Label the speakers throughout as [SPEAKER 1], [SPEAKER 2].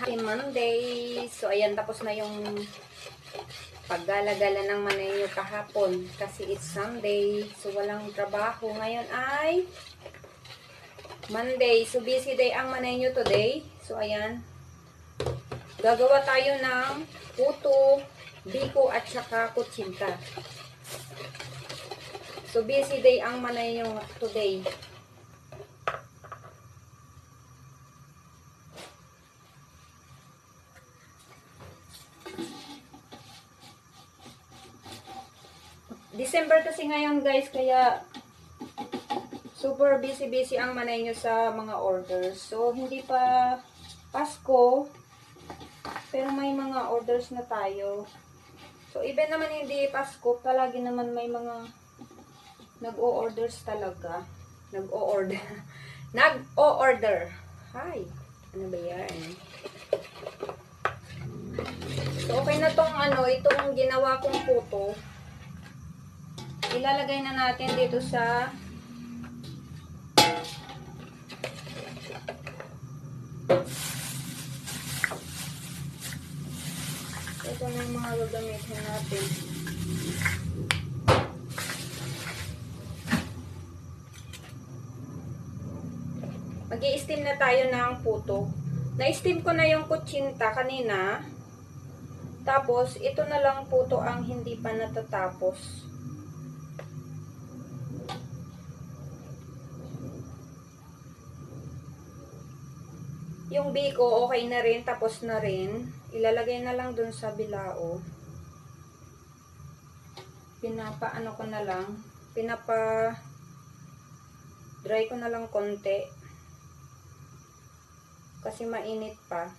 [SPEAKER 1] Happy Monday! So, ayan, tapos na yung paggala-gala ng manay nyo kahapon. Kasi it's Sunday. So, walang trabaho. Ngayon ay Monday. So, busy day ang manay nyo today. So, ayan. Gagawa tayo ng puto, biko, at saka kutsinta. So, busy day ang manay nyo today. December kasi ngayon guys, kaya super busy ang manay nyo sa mga orders. So, hindi pa Pasko, pero may mga orders na tayo. So, even naman hindi Pasko, palagi naman may mga nag-o-orders talaga. Nag-o-order. Nag-o-order. Hi! Ano ba yan? So, okay na tong itong ginawa kong puto. Ilalagay na natin dito sa ito na yung mga gagamitin natin. Mag-i-steam na tayo ng puto. Na-steam ko na yung kutsinta kanina. Tapos, ito na lang puto ang hindi pa natatapos. Yung biko, okay na rin. Tapos na rin. Ilalagay na lang dun sa bilao. Pinapaano ko na lang. Dry ko na lang konti. Kasi mainit pa.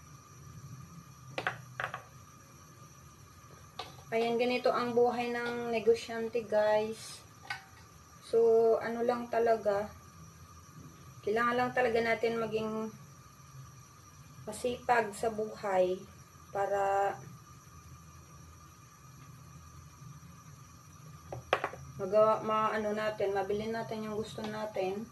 [SPEAKER 1] Ayan, ganito ang buhay ng negosyante, guys. So, ano lang talaga. Kailangan lang talaga natin maging masipag sa buhay para mabili natin yung gusto natin.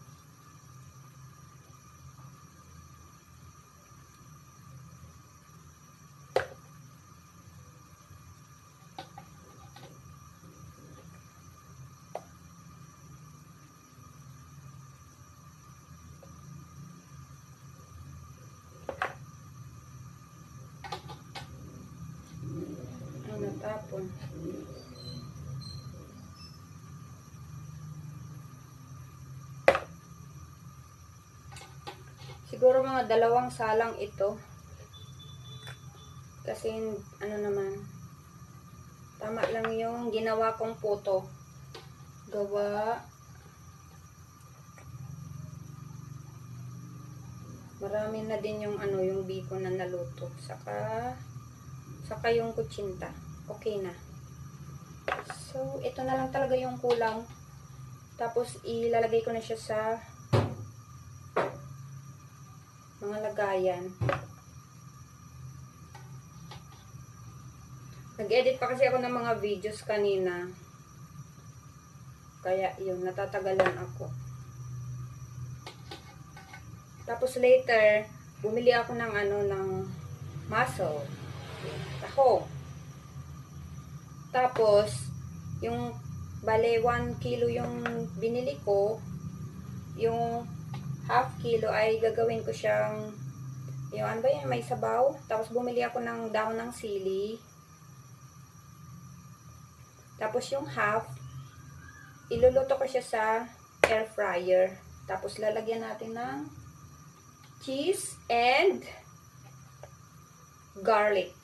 [SPEAKER 1] Natapon. Siguro mga 2 salang ito. Kasi naman, tama lang yung ginawa kong puto. Marami na din yung yung biko na naluto. Saka yung kutsinta. Okay na. So, ito na lang talaga yung kulang. Tapos, ilalagay ko na siya sa mga lagayan. Nag-edit pa kasi ako ng mga videos kanina. Kaya, yun, natatagalan ako. Tapos, later, bumili ako ng ng mussel. Tahong. Tapos, yung bale 1 kilo yung binili ko, yung half kilo ay gagawin ko siyang yung may sabaw. Tapos, bumili ako ng dahon ng sili. Tapos, yung half, iluluto ko siya sa air fryer. Tapos, lalagyan natin ng cheese and garlic.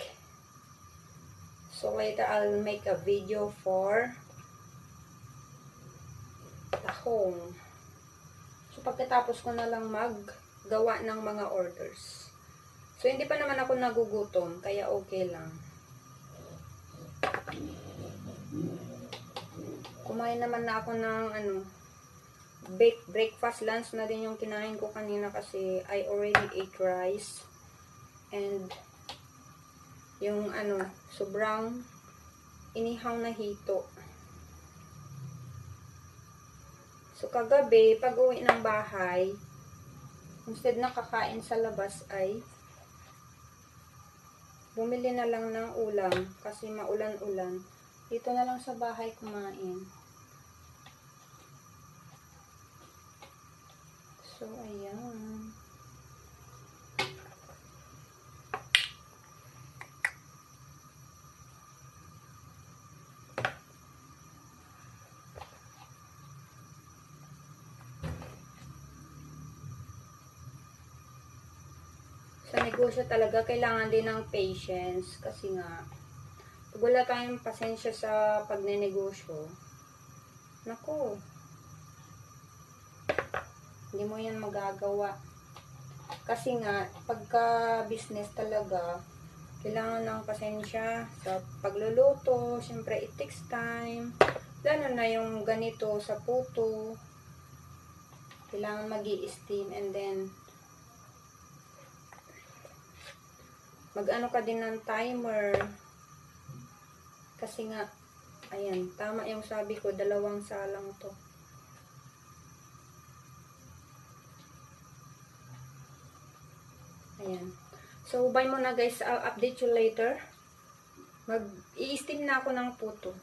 [SPEAKER 1] So, later I'll make a video for tahong. So, pagkatapos ko na lang maggawa ng mga orders. So, hindi pa naman ako nagugutom, kaya okay lang. Kumain naman na ako ng breakfast, lunch na din yung kinain ko kanina kasi I already ate rice. And yung sobrang inihaw na hito. So, kagabi, pag uwi ng bahay, instead na kakain sa labas ay bumili na lang ng ulam kasi maulan-ulan. Dito na lang sa bahay kumain. So, ayan. Sa negosyo talaga, kailangan din ng patience. Kasi nga, pag wala tayong pasensya sa pagnenegosyo, naku, hindi mo yan magagawa. Kasi nga, pagka business talaga, kailangan ng pasensya sa pagluluto. Siyempre, it takes time. Lalo na yung ganito sa puto. Kailangan mag-i-steam and then mag-ano ka din ng timer. Kasi nga, ayan, tama yung sabi ko, 2 salang to. Ayan. So, bye muna guys. I'll update you later. Mag-i-steam na ako ng puto.